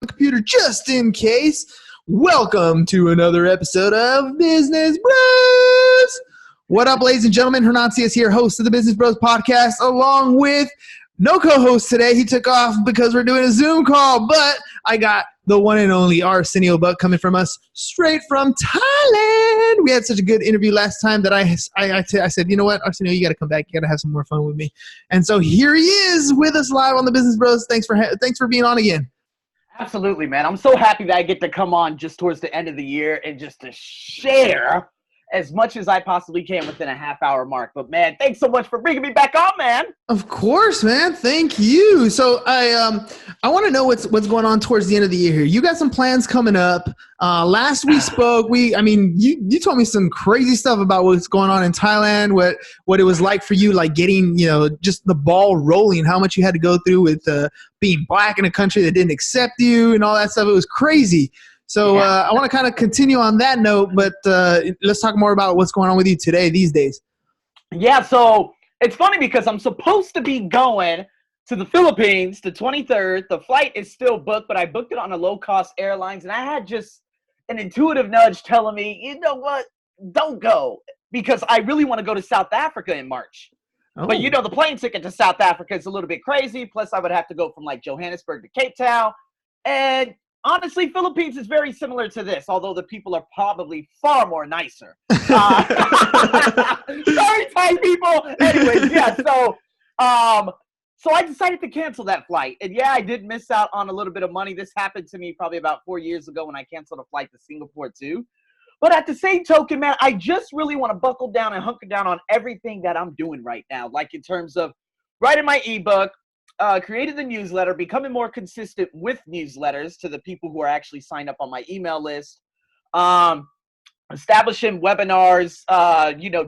computer just in case. Welcome to another episode of Business Bros. What up, ladies and gentlemen? Hernancia is here, host of the Business Bros podcast, along with no co-host today. He took off because we're doing a Zoom call, but I got the one and only Arsenio Buck coming from us straight from Thailand. We had such a good interview last time that I said, you know what, Arsenio, you got to come back. You got to have some more fun with me. And so here he is with us live on the Business Bros. Thanks for being on again. Absolutely, man. I'm so happy that I get to come on just towards the end of the year and just to share as much as I possibly can within a half-hour mark. But, man, thanks so much for bringing me back on, man. Of course, man. Thank you. So I want to know what's going on towards the end of the year here. You got some plans coming up. Last we spoke, you told me some crazy stuff about what's going on in Thailand, what it was like for you, like getting, just the ball rolling, how much you had to go through with being black in a country that didn't accept you and all that stuff. It was crazy. So I want to kind of continue on that note, but let's talk more about what's going on with you today, these days. Yeah, so it's funny because I'm supposed to be going to the Philippines the 23rd. The flight is still booked, but I booked it on a low-cost airlines, and I had just an intuitive nudge telling me, you know what, don't go, because I really want to go to South Africa in March. Oh. But, the plane ticket to South Africa is a little bit crazy, plus I would have to go from, Johannesburg to Cape Town, and honestly, Philippines is very similar to this, although the people are probably far more nicer. Sorry, Thai people. Anyways, yeah, so I decided to cancel that flight. And yeah, I did miss out on a little bit of money. This happened to me probably about 4 years ago when I canceled a flight to Singapore too. But at the same token, man, I just really want to buckle down and hunker down on everything that I'm doing right now, like in terms of writing my ebook, created the newsletter, becoming more consistent with newsletters to the people who are actually signed up on my email list, establishing webinars,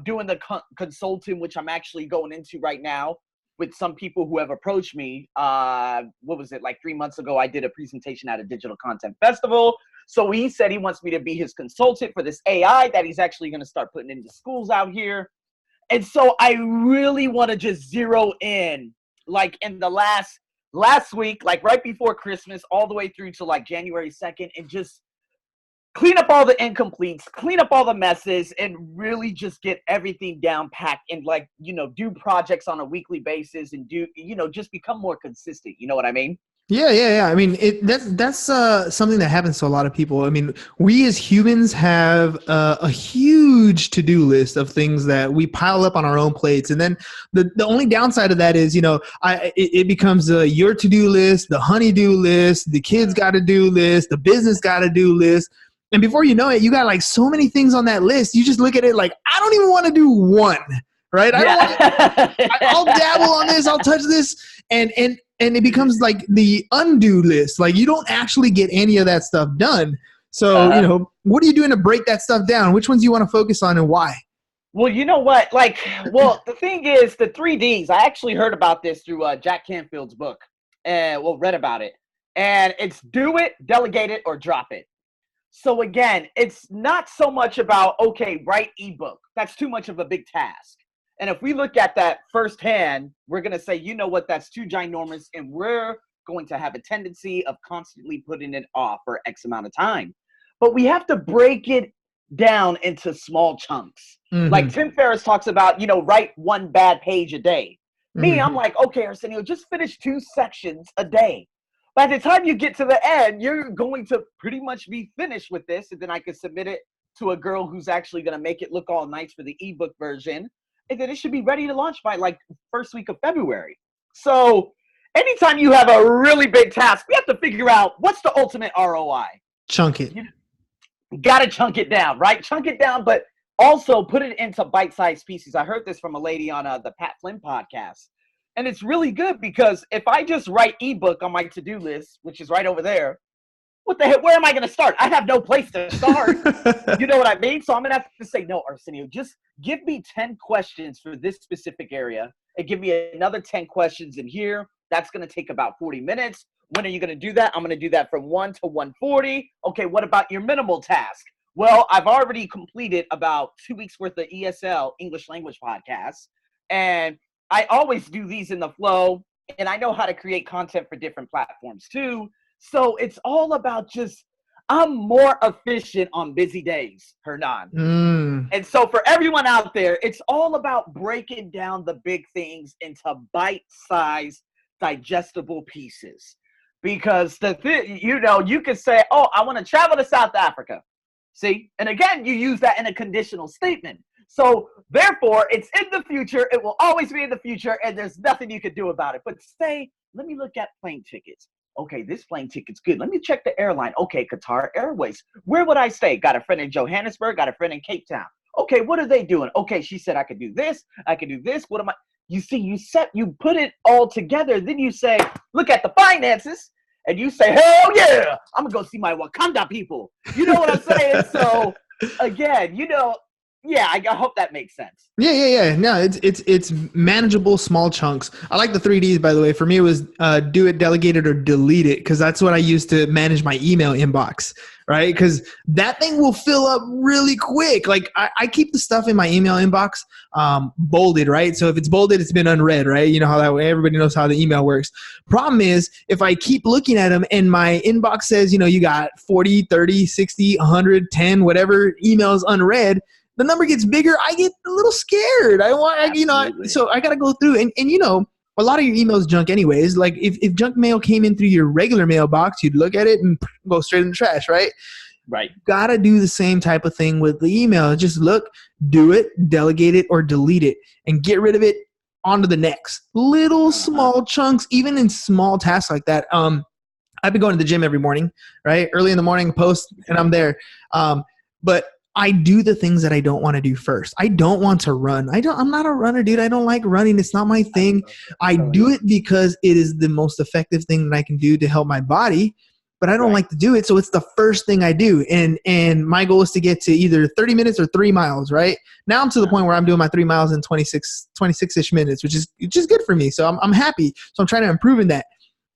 doing the consulting, which I'm actually going into right now with some people who have approached me. What was it, 3 months ago, I did a presentation at a digital content festival. So he said he wants me to be his consultant for this AI that he's actually going to start putting into schools out here. And so I really want to just zero in in the last week, right before Christmas, all the way through to January 2nd, and just clean up all the incompletes, clean up all the messes, and really just get everything down packed and do projects on a weekly basis and just become more consistent. You know what I mean? Yeah. I mean, that's something that happens to a lot of people. I mean, we as humans have a huge to-do list of things that we pile up on our own plates. And then the only downside of that is, it becomes your to-do list, the honey-do list, the kids got-to-do list, the business got-to-do list. And before you know it, you got so many things on that list. You just look at it I don't even want to do one, right? I'll dabble on this, I'll touch this, and it becomes the undo list. You don't actually get any of that stuff done. So, what are you doing to break that stuff down? Which ones do you want to focus on and why? Well, you know what? The thing is, the 3Ds, I actually heard about this through Jack Canfield's book and read about it. And it's do it, delegate it, or drop it. So again, it's not so much about, okay, write ebook. That's too much of a big task. And if we look at that firsthand, we're going to say, you know what, that's too ginormous, and we're going to have a tendency of constantly putting it off for X amount of time. But we have to break it down into small chunks. Mm-hmm. Tim Ferriss talks about, write one bad page a day. Mm-hmm. Me, I'm okay, Arsenio, just finish 2 sections a day. By the time you get to the end, you're going to pretty much be finished with this, and then I can submit it to a girl who's actually going to make it look all nice for the ebook version. And then it should be ready to launch by first week of February. So anytime you have a really big task, we have to figure out what's the ultimate ROI. Chunk it. You got to chunk it down, right? Chunk it down, but also put it into bite-sized pieces. I heard this from a lady on the Pat Flynn podcast. And it's really good because if I just write ebook on my to-do list, which is right over there, what the heck, where am I going to start? I have no place to start. You know what I mean? So I'm going to have to say, no, Arsenio, just give me 10 questions for this specific area and give me another 10 questions in here. That's going to take about 40 minutes. When are you going to do that? I'm going to do that from 1 to 1:40. Okay, what about your minimal task? Well, I've already completed about 2 weeks worth of ESL, English language podcasts. And I always do these in the flow. And I know how to create content for different platforms too. So it's all about just, I'm more efficient on busy days, Hernan. And so for everyone out there, it's all about breaking down the big things into bite-sized, digestible pieces. Because you could say, oh, I want to travel to South Africa. See? And again, you use that in a conditional statement. So therefore, it's in the future. It will always be in the future, and there's nothing you can do about it. But say, let me look at plane tickets. Okay, this plane ticket's good. Let me check the airline. Okay, Qatar Airways. Where would I stay? Got a friend in Johannesburg, got a friend in Cape Town. Okay, what are they doing? Okay, she said I could do this, I could do this. What am I? You see, you put it all together. Then you say, look at the finances, and you say, hell yeah, I'm gonna go see my Wakanda people. You know what I'm saying? So again, yeah, I hope that makes sense. Yeah. No, it's manageable, small chunks. I like the 3 Ds, by the way. For me, it was do it, delegate it, or delete it, because that's what I use to manage my email inbox, right? Because that thing will fill up really quick. Like I keep the stuff in my email inbox bolded, right? So if it's bolded, it's been unread, right? You know how that way, everybody knows how the email works. Problem is, if I keep looking at them and my inbox says, you got 40, 30, 60, 100, 10, whatever emails unread, the number gets bigger. I get a little scared. So I got to go through and a lot of your emails junk anyways. Like if junk mail came in through your regular mailbox, you'd look at it and go straight in the trash, right? Right. Got to do the same type of thing with the email. Just look, do it, delegate it, or delete it, and get rid of it onto the next. Little small chunks, even in small tasks like that. I've been going to the gym every morning, right? Early in the morning, post, and I'm there. But I do the things that I don't want to do first. I don't want to run. I'm not a runner, dude. I don't like running. It's not my thing. I do it because it is the most effective thing that I can do to help my body, but I don't like to do it. So it's the first thing I do. And my goal is to get to either 30 minutes or 3 miles, right? Now I'm to the point where I'm doing my 3 miles in 26-ish minutes, which is good for me. So I'm happy. So I'm trying to improve in that.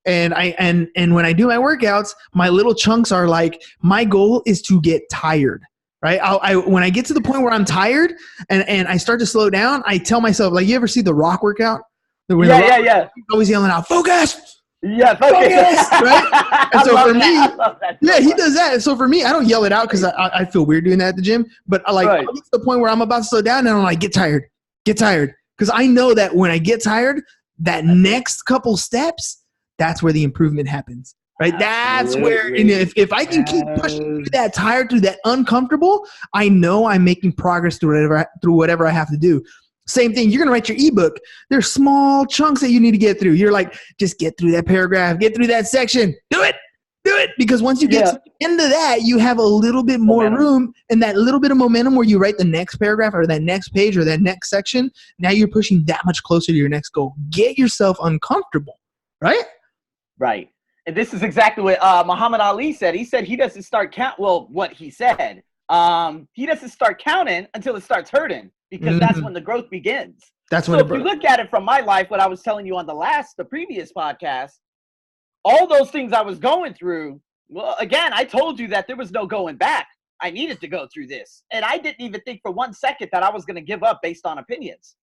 And when I do my workouts, my little chunks are like, my goal is to get tired. Right. When I get to the point where I'm tired and I start to slow down, I tell myself, like, you ever see The Rock workout? Yeah. He's always yelling out, focus. Yeah, focus. Right. And so for me, he does that. So for me, I don't yell it out because I feel weird doing that at the gym. But I get to the point where I'm about to slow down and I'm like, get tired. Because I know that when I get tired, that next couple steps, that's where the improvement happens. Right. That's where, if I can keep pushing through that tired, through that uncomfortable, I know I'm making progress through whatever I have to do. Same thing. You're going to write your ebook. There's small chunks that you need to get through. You're like, just get through that paragraph, get through that section. Do it. Because once you get to the end of that, you have a little bit more room, and that little bit of momentum where you write the next paragraph or that next page or that next section. Now you're pushing that much closer to your next goal. Get yourself uncomfortable. Right. Right. And this is exactly what Muhammad Ali said. He said he doesn't start count. Well, what he said, he doesn't start counting until it starts hurting, because that's when the growth begins. If you look at it from my life, what I was telling you on the previous podcast, all those things I was going through. Well, again, I told you that there was no going back. I needed to go through this, and I didn't even think for 1 second that I was going to give up based on opinions.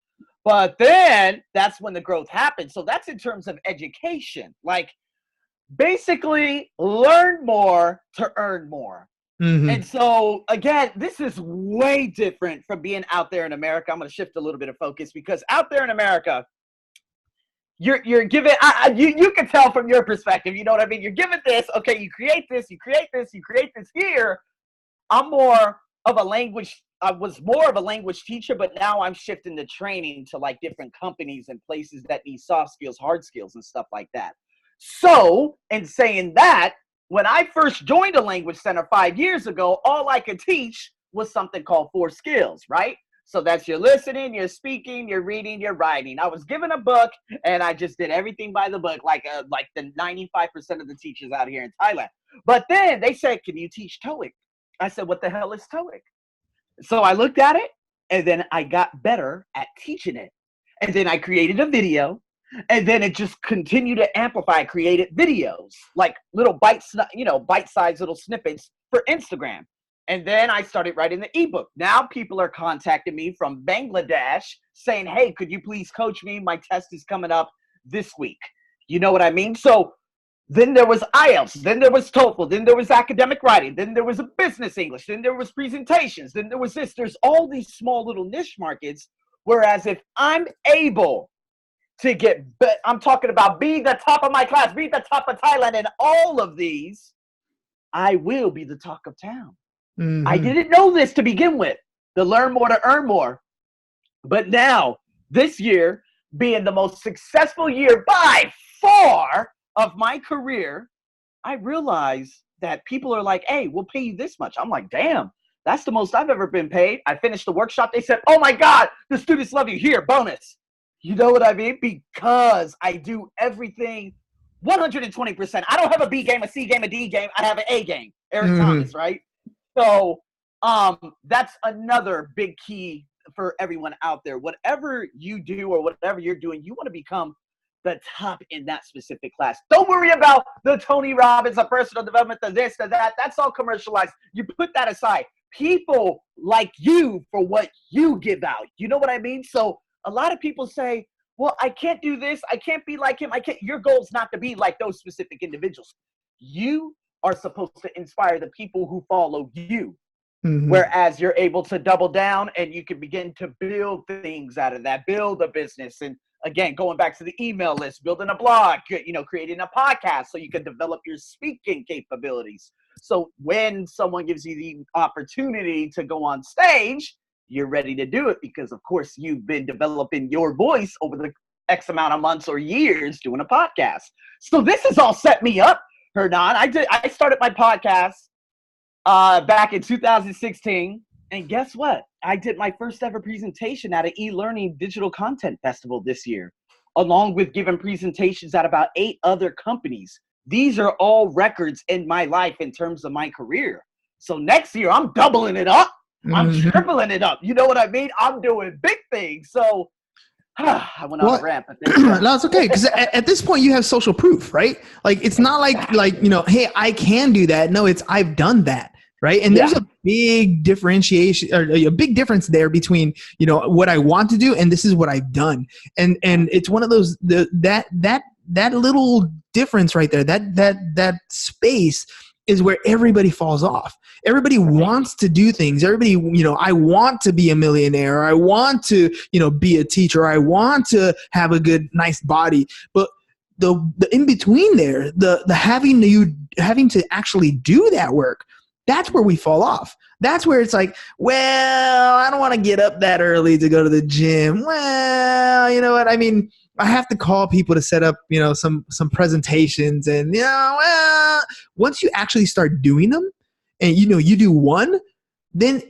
But then that's when the growth happened. So that's in terms of education. Like, basically, learn more to earn more. And so, again, this is way different from being out there in America. I'm going to shift a little bit of focus, because out there in America, you're given, you can tell from your perspective, you know what I mean? You're given this, okay, you create this here. I was more of a language teacher, but now I'm shifting the training to like different companies and places that need soft skills, hard skills, and stuff like that. So, in saying that, when I first joined a language center 5 years ago, all I could teach was something called 4 skills, right? So that's your listening, your speaking, your reading, your writing. I was given a book, and I just did everything by the book, like the 95% of the teachers out here in Thailand. But then they said, can you teach TOEIC? I said, what the hell is TOEIC? So I looked at it, and then I got better at teaching it. And then I created a video. And then it just continued to amplify. I created videos, like little bite-sized little snippets for Instagram. And then I started writing the ebook. Now people are contacting me from Bangladesh saying, hey, could you please coach me? My test is coming up this week. You know what I mean? So Then there was IELTS. Then there was TOEFL. Then there was academic writing. Then there was a business English. Then there was presentations. Then there was this. There's all these small little niche markets. Whereas if I'm able to get, I'm talking about be the top of my class, be the top of Thailand, and all of these, I will be the talk of town. Mm-hmm. I didn't know this to begin with, to learn more, to earn more. But now, this year, being the most successful year by far of my career, I realize that people are like, hey, we'll pay you this much. I'm like, damn, that's the most I've ever been paid. I finished the workshop. They said, oh my God, the students love you. Here, bonus. You know what I mean? Because I do everything 120%. I don't have a B game, a C game, a D game. I have an A game. Eric Thomas, right? So that's another big key for everyone out there. Whatever you do or whatever you're doing, you want to become the top in that specific class. Don't worry about the Tony Robbins, the personal development, the this, the that. That's all commercialized. You put that aside. People like you for what you give out. You know what I mean? So a lot of people say, well, I can't do this. I can't be like him. Your goal is not to be like those specific individuals. You are supposed to inspire the people who follow you. Mm-hmm. Whereas you're able to double down and you can begin to build things out of that, build a business. And again, going back to the email list, building a blog, creating a podcast so you can develop your speaking capabilities. So when someone gives you the opportunity to go on stage, you're ready to do it because, of course, you've been developing your voice over the X amount of months or years doing a podcast. So this has all set me up, Hernan. I started my podcast back in 2016. And guess what? I did my first ever presentation at an e-learning digital content festival this year, along with giving presentations at about 8 other companies. These are all records in my life in terms of my career. So next year, I'm doubling it up. I'm tripling it up. You know what I mean? I'm doing big things. So I went on a rant. No, it's okay. Because at this point, you have social proof, right? Like, it's not like, hey, I can do that. No, it's I've done that. Right. And there's a big differentiation or a big difference there between, what I want to do and this is what I've done. And it's one of those, that little difference right there, that space is where everybody falls off. Everybody wants to do things. Everybody, I want to be a millionaire. Or I want to, be a teacher. Or I want to have a good, nice body. But the in between there, the having to actually do that work, that's where we fall off. That's where it's like, well, I don't want to get up that early to go to the gym. Well, you know what? I mean, I have to call people to set up, some presentations and, well, once you actually start doing them and, you do one, then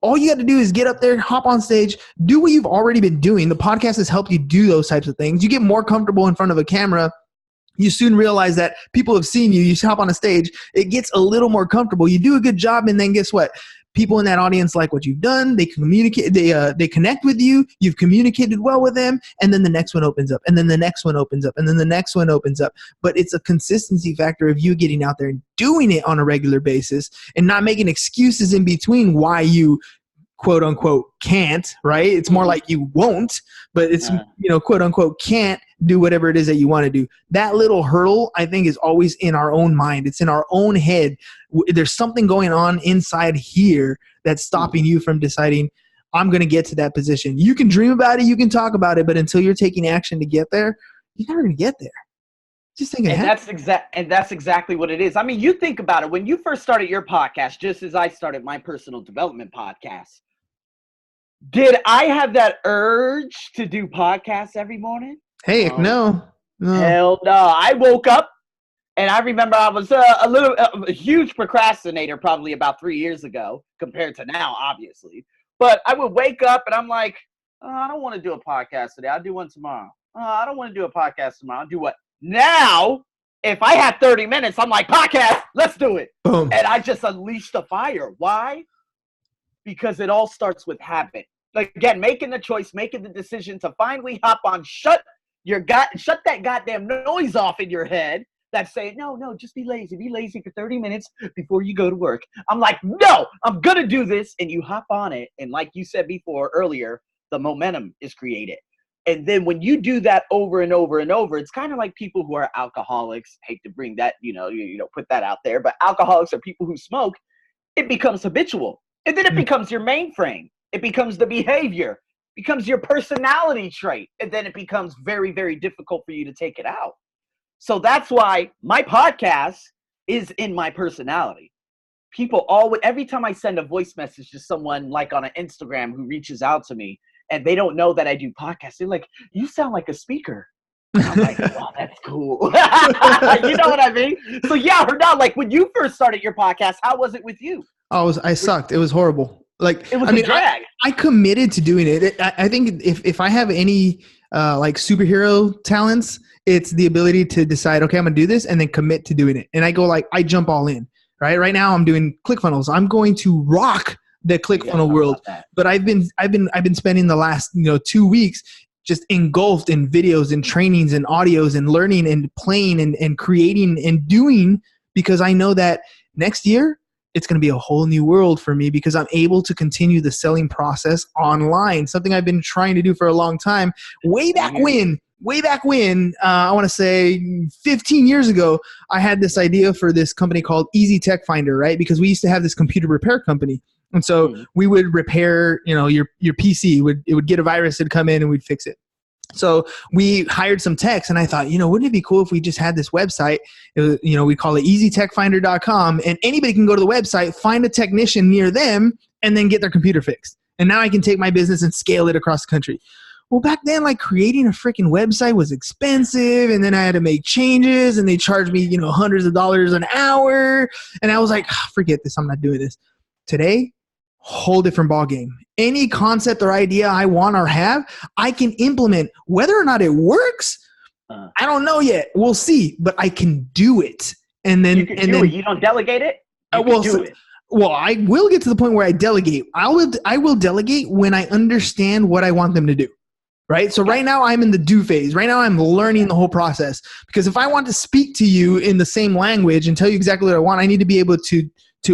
all you got to do is get up there, hop on stage, do what you've already been doing. The podcast has helped you do those types of things. You get more comfortable in front of a camera. You soon realize that people have seen you. You hop on a stage. It gets a little more comfortable. You do a good job, and then guess what? People in that audience like what you've done. They communicate. They connect with you. You've communicated well with them, and then the next one opens up, and then the next one opens up, and then the next one opens up. But it's a consistency factor of you getting out there and doing it on a regular basis, and not making excuses in between why you quote unquote can't. Right? It's more like you won't, but it's quote unquote can't do whatever it is that you want to do. That little hurdle, I think, is always in our own mind. It's in our own head. There's something going on inside here that's stopping you from deciding, I'm going to get to that position. You can dream about it. You can talk about it. But until you're taking action to get there, you're never going to get there. Just think and that's exactly what it is. I mean, you think about it. When you first started your podcast, just as I started my personal development podcast, did I have that urge to do podcasts every morning? Hey, no. Hell no. I woke up and I remember I was a huge procrastinator probably about 3 years ago compared to now, obviously. But I would wake up and I'm like, oh, I don't want to do a podcast today. I'll do one tomorrow. Oh, I don't want to do a podcast tomorrow. I'll do what? Now, if I have 30 minutes, I'm like, podcast, let's do it. Boom. And I just unleashed the fire. Why? Because it all starts with habit. Like, again, making the choice, making the decision to finally hop on, shut that goddamn noise off in your head that's saying, no, just be lazy. Be lazy for 30 minutes before you go to work. I'm like, no, I'm going to do this. And you hop on it. And like you said before earlier, the momentum is created. And then when you do that over and over and over, it's kind of like people who are alcoholics. Hate to bring that, put that out there, but alcoholics are people who smoke. It becomes habitual. And then it becomes your mainframe. It becomes the behavior, becomes your personality trait. And then it becomes very, very difficult for you to take it out. So that's why my podcast is in my personality. People always, every time I send a voice message to someone like on an Instagram who reaches out to me and they don't know that I do podcasts, they're like, you sound like a speaker. And I'm like, oh, that's cool. You know what I mean? So yeah, Hernan, like when you first started your podcast, how was it with you? I sucked. It was horrible. Like, it was a drag. I committed to doing it. I think if I have any like superhero talents, it's the ability to decide, okay, I'm gonna do this and then commit to doing it. And I jump all in. Right now I'm doing ClickFunnels. I'm going to rock the ClickFunnels world. But I've been spending the last 2 weeks just engulfed in videos and trainings and audios and learning and playing and creating and doing, because I know that next year it's going to be a whole new world for me because I'm able to continue the selling process online, something I've been trying to do for a long time. Way back when, I want to say 15 years ago, I had this idea for this company called Easy Tech Finder, right? Because we used to have this computer repair company. And so we would repair, your PC. It would get a virus, it'd come in and we'd fix it. So we hired some techs and I thought, wouldn't it be cool if we just had this website, we call it easytechfinder.com, and anybody can go to the website, find a technician near them and then get their computer fixed. And now I can take my business and scale it across the country. Well, back then, like creating a freaking website was expensive, and then I had to make changes and they charged me, hundreds of dollars an hour. And I was like, forget this. I'm not doing this. Today, whole different ballgame. Any concept or idea I want or have, I can implement. Whether or not it works, I don't know yet. We'll see, but I can do it. And then, you don't delegate it. Do it. Well, I will get to the point where I delegate. I will delegate when I understand what I want them to do. Right. So right now I'm in the do phase. Right now I'm learning the whole process, because if I want to speak to you in the same language and tell you exactly what I want, I need to be able to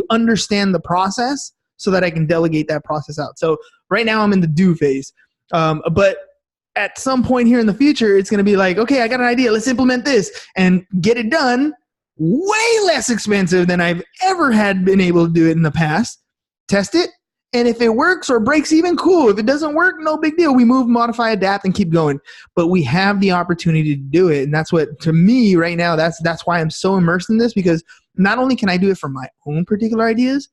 understand the process so that I can delegate that process out. So right now I'm in the do phase. But at some point here in the future, it's going to be like, okay, I got an idea. Let's implement this and get it done way less expensive than I've ever had been able to do it in the past. Test it. And if it works or breaks even, cool. If it doesn't work, no big deal. We move, modify, adapt, and keep going. But we have the opportunity to do it. And that's what, to me right now, that's why I'm so immersed in this, because not only can I do it for my own particular ideas,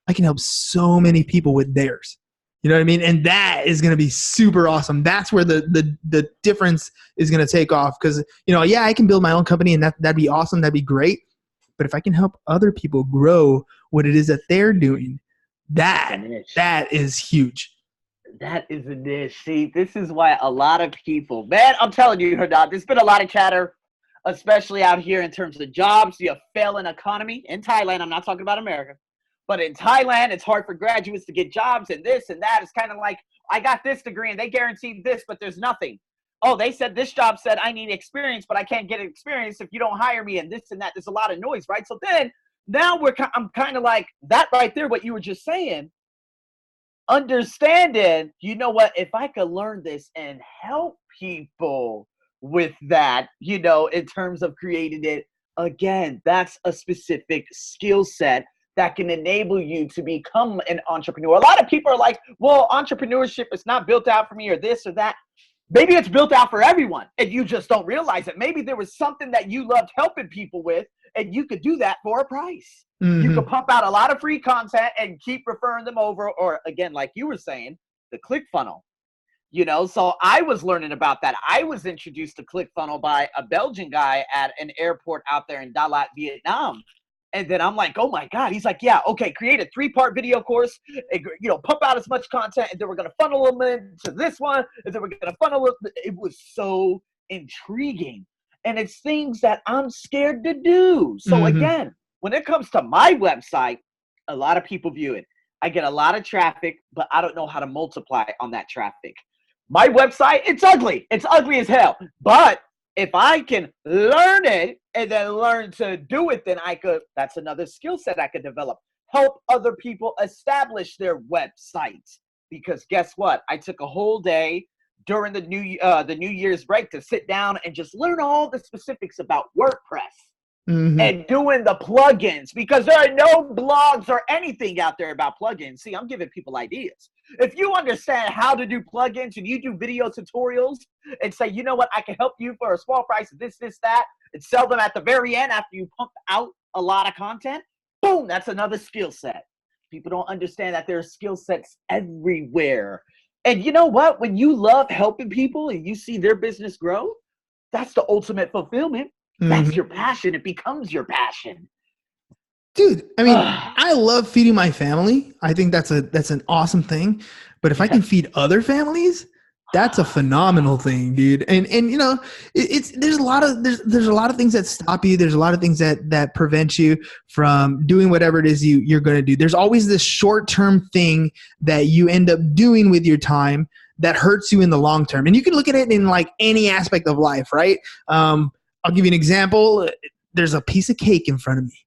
I can help so many people with theirs. You know what I mean? And that is going to be super awesome. That's where the difference is going to take off. Because, yeah, I can build my own company and that'd be awesome. That'd be great. But if I can help other people grow what it is that they're doing, that is huge. That is a niche. See, this is why a lot of people, man, I'm telling you, Hernan, there's been a lot of chatter, especially out here in terms of jobs, the failing economy in Thailand. I'm not talking about America, but in Thailand, it's hard for graduates to get jobs and this and that. It's kind of like, I got this degree and they guaranteed this, but there's nothing. Oh, they said this job said I need experience, but I can't get experience if you don't hire me, and this and that. There's a lot of noise, right? So then, now I'm kind of like that right there, what you were just saying, understanding, if I could learn this and help people with that, in terms of creating it, again, that's a specific skill set that can enable you to become an entrepreneur. A lot of people are like, well, entrepreneurship is not built out for me or this or that. Maybe it's built out for everyone and you just don't realize it. Maybe there was something that you loved helping people with, and you could do that for a price. Mm-hmm. You could pump out a lot of free content and keep referring them over. Or again, like you were saying, the ClickFunnels. So I was learning about that. I was introduced to ClickFunnels by a Belgian guy at an airport out there in Dalat, Vietnam. And then I'm like, oh my God. He's like, yeah, okay, create a 3-part video course, and, pump out as much content, and then we're going to funnel them into this one, and then we're going to funnel it. It was so intriguing. And it's things that I'm scared to do. So again, when it comes to my website, a lot of people view it. I get a lot of traffic, but I don't know how to multiply on that traffic. My website, it's ugly. It's ugly as hell. But if I can learn it and then learn to do it, then that's another skill set I could develop. Help other people establish their websites. Because guess what? I took a whole day during the New Year's break to sit down and just learn all the specifics about WordPress and doing the plugins, because there are no blogs or anything out there about plugins. See, I'm giving people ideas. If you understand how to do plugins and you do video tutorials and say, you know what, I can help you for a small price of this, that, and sell them at the very end after you pump out a lot of content, boom, that's another skill set. People don't understand that there are skill sets everywhere. And you know what? When you love helping people and you see their business grow, that's the ultimate fulfillment. That's your passion. It becomes your passion. Dude, I mean, I love feeding my family. I think that's an awesome thing. But if I can feed other families, that's a phenomenal thing, dude. And you know, there's a lot of things that stop you. There's a lot of things that prevent you from doing whatever it is you're going to do. There's always this short-term thing that you end up doing with your time that hurts you in the long term. And you can look at it in like any aspect of life, right? I'll give you an example. There's a piece of cake in front of me.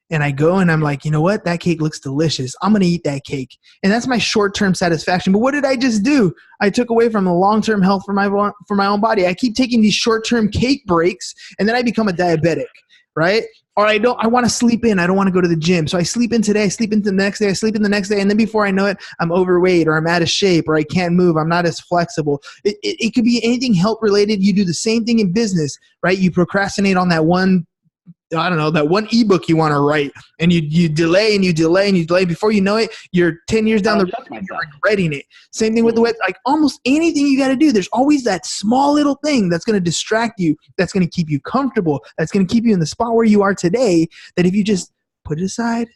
And I go and I'm like, you know what? That cake looks delicious. I'm going to eat that cake. And that's my short-term satisfaction. But what did I just do? I took away from the long-term health for my own body. I keep taking these short-term cake breaks, and then I become a diabetic, right? Or I want to sleep in. I don't want to go to the gym. So I sleep in today. I sleep in the next day. I sleep in the next day. And then before I know it, I'm overweight or I'm out of shape or I can't move. I'm not as flexible. It could be anything health related. You do the same thing in business, right? You procrastinate on that one, I don't know, that one ebook you want to write, and you delay and you delay and you delay. Before you know it, you're 10 years down the road and you're regretting it. Same thing with the web. Like almost anything you got to do, there's always that small little thing that's going to distract you, that's going to keep you comfortable, that's going to keep you in the spot where you are today, that if you just put it aside,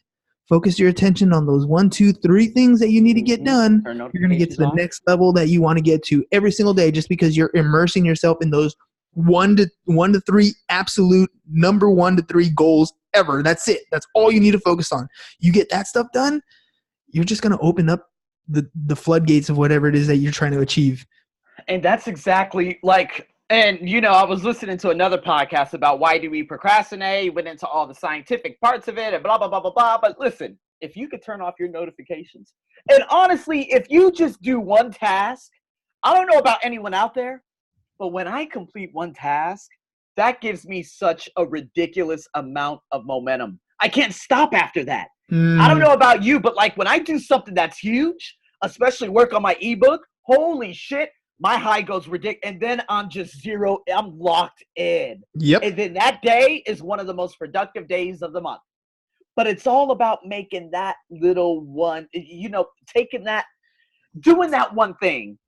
focus your attention on those 1, 2, 3 things that you need to get done, you're going to get to the next level that you want to get to every single day, just because you're immersing yourself in those 1 to 3 absolute number 1 to 3 goals ever. That's it. That's all you need to focus on. You get that stuff done, you're just going to open up the floodgates of whatever it is that you're trying to achieve. And that's exactly like, and you know, I was listening to another podcast about why do we procrastinate, went into all the scientific parts of it and blah, blah, blah, blah, blah. But listen, if you could turn off your notifications, and honestly, if you just do one task, I don't know about anyone out there, but when I complete one task, that gives me such a ridiculous amount of momentum. I can't stop after that. I don't know about you, but like when I do something that's huge, especially work on my ebook, holy shit, my high goes ridiculous. And then I'm just zero. I'm locked in. Yep. And then that day is one of the most productive days of the month. But it's all about making that little one, you know, taking that, doing that one thing.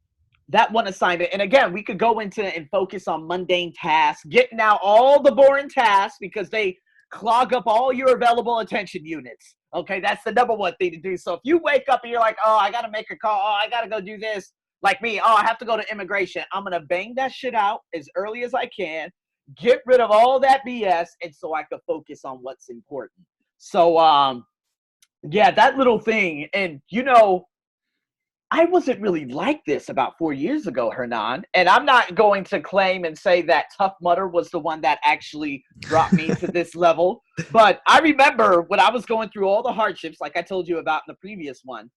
That one assignment. And again, we could go into and focus on mundane tasks, getting out all the boring tasks because they clog up all your available attention units. Okay, that's the number one thing to do. So if you wake up and you're like, oh, I got to make a call. Oh, I got to go do this. Like me, oh, I have to go to immigration. I'm going to bang that shit out as early as I can, get rid of all that BS, and so I could focus on what's important. So, yeah, that little thing. And, you know, I wasn't really like this about 4 years ago, Hernan. And I'm not going to claim and say that Tough Mudder was the one that actually brought me to this level. But I remember when I was going through all the hardships, like I told you about in the previous one,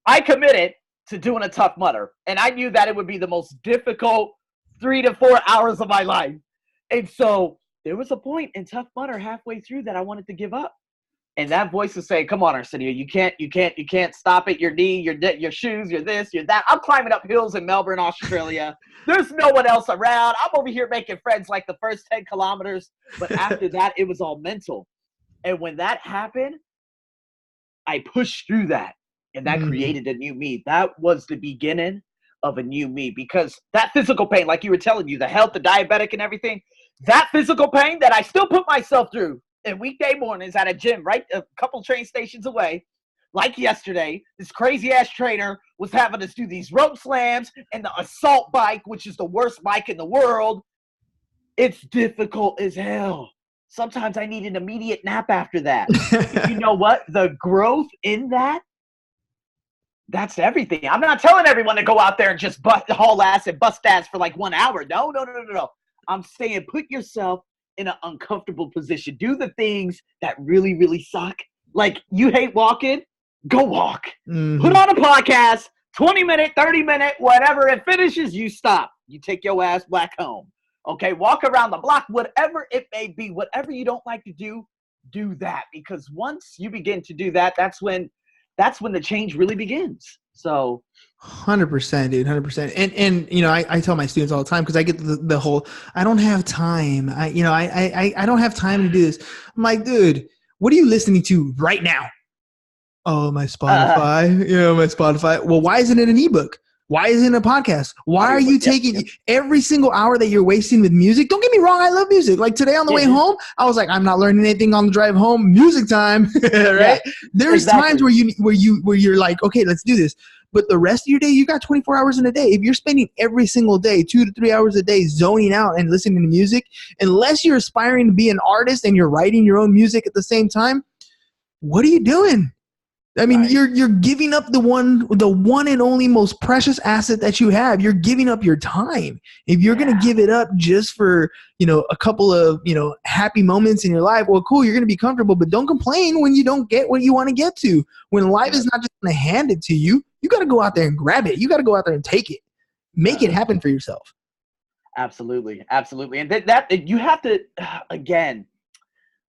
I committed to doing a Tough Mudder. And I knew that it would be the most difficult 3 to 4 hours of my life. And so there was a point in Tough Mudder halfway through that I wanted to give up. And that voice is saying, come on, Arsenio, you can't stop it. Your knee, your shoes, your this, your that. I'm climbing up hills in Melbourne, Australia. There's no one else around. I'm over here making friends like the first 10 kilometers. But after that, it was all mental. And when that happened, I pushed through that. And that created a new me. That was the beginning of a new me. Because that physical pain, like you were telling you, the health, the diabetic and everything, that physical pain that I still put myself through. And weekday mornings at a gym, right, a couple train stations away, like yesterday, this crazy-ass trainer was having us do these rope slams and the assault bike, which is the worst bike in the world. It's difficult as hell. Sometimes I need an immediate nap after that. You know what? The growth in that, that's everything. I'm not telling everyone to go out there and just haul ass and bust ass for like 1 hour. No. I'm saying put yourself in an uncomfortable position. Do the things that really, really suck. Like you hate walking, go walk. Put on a podcast, 20-minute, 30-minute, whatever it finishes, you stop. You take your ass back home. Okay, walk around the block, whatever it may be, whatever you don't like to do that. Because once you begin to do that, that's when the change really begins. So 100%, dude, 100%. And you know, I tell my students all the time, because I get the whole, I don't have time. I don't have time to do this. I'm like, dude, what are you listening to right now? Oh, my Spotify. My Spotify. Well, why isn't it an ebook? Why isn't it a podcast? Why are you taking every single hour that you're wasting with music? Don't get me wrong, I love music. Like today on the way home, I was like, I'm not learning anything on the drive home. Music time, right? There's times where you're like, okay, let's do this. But the rest of your day, you got 24 hours in a day. If you're spending every single day, 2 to 3 hours a day, zoning out and listening to music, unless you're aspiring to be an artist and you're writing your own music at the same time, what are you doing? I mean, you're giving up the one and only most precious asset that you have. You're giving up your time. If you're going to give it up just for, a couple of, happy moments in your life, well, cool, you're going to be comfortable, but don't complain when you don't get what you want to get to. When life is not just going to hand it to you, you got to go out there and grab it. You got to go out there and take it. Make it happen for yourself. Absolutely. Absolutely. And that you have to, again,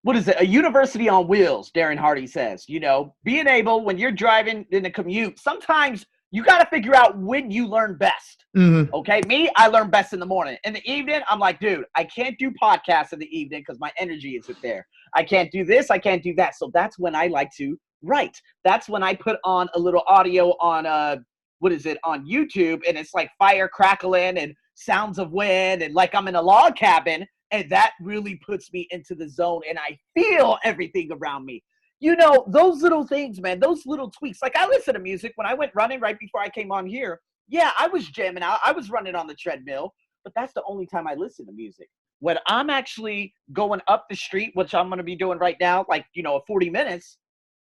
what is it? A university on wheels, Darren Hardy says. Being able, when you're driving in the commute, sometimes you got to figure out when you learn best. Mm-hmm. Okay? Me, I learn best in the morning. In the evening, I'm like, dude, I can't do podcasts in the evening because my energy isn't there. I can't do this. I can't do that. So that's when I like to write. That's when I put on a little audio on, on YouTube, and it's like fire crackling and sounds of wind and like I'm in a log cabin. And that really puts me into the zone, and I feel everything around me. Those little things, man, those little tweaks. Like I listen to music when I went running right before I came on here. Yeah, I was jamming out. I was running on the treadmill, but that's the only time I listen to music. When I'm actually going up the street, which I'm going to be doing right now, like, 40 minutes,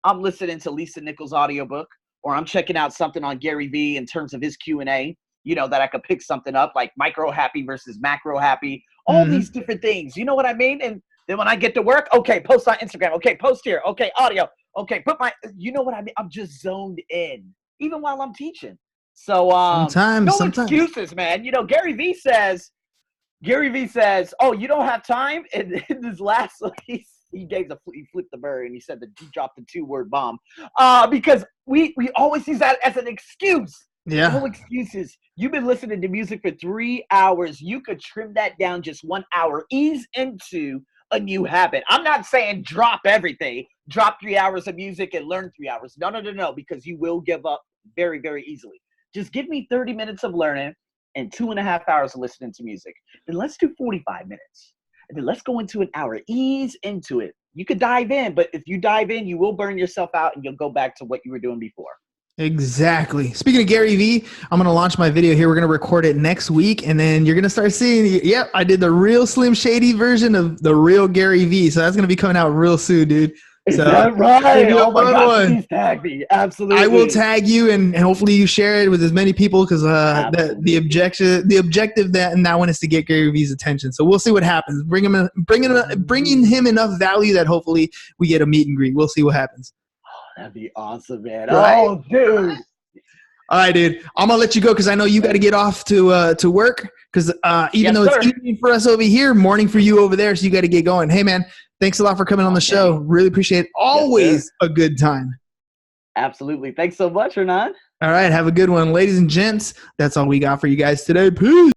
I'm listening to Lisa Nichols' audiobook, or I'm checking out something on Gary Vee in terms of his Q&A. That I could pick something up like micro happy versus macro happy, all these different things. You know what I mean? And then when I get to work, okay, post on Instagram. Okay, post here. Okay, audio. Okay, you know what I mean? I'm just zoned in, even while I'm teaching. So sometimes. Excuses, man. Gary Vee says, oh, you don't have time? And in this last, he flipped the bird and he said that he dropped the 2-word bomb because we always use that as an excuse. Yeah. No excuses. You've been listening to music for 3 hours. You could trim that down just 1 hour. Ease into a new habit. I'm not saying drop everything. Drop 3 hours of music and learn 3 hours. No, because you will give up very, very easily. Just give me 30 minutes of learning and 2.5 hours of listening to music. Then let's do 45 minutes. And then let's go into an hour. Ease into it. You could dive in, but if you dive in, you will burn yourself out and you'll go back to what you were doing before. Exactly. Speaking of Gary Vee, I'm going to launch my video here. We're going to record it next week, and then you're going to start seeing, yep, I did the real Slim Shady version of the real Gary Vee. So that's going to be coming out real soon, dude. Is that right? Oh my God, please tag me. Absolutely. I will tag you, and hopefully you share it with as many people, because the objective in that one is to get Gary Vee's attention. So we'll see what happens. Bringing him enough value that hopefully we get a meet and greet. We'll see what happens. That'd be awesome, man. Right? Oh, dude. All right, dude. I'm going to let you go because I know you got to get off to work, because even though it's evening for us over here, morning for you over there, so you got to get going. Hey, man, thanks a lot for coming on the show. Really appreciate it. Always a good time. Absolutely. Thanks so much, Hernan. All right. Have a good one. Ladies and gents, that's all we got for you guys today. Peace.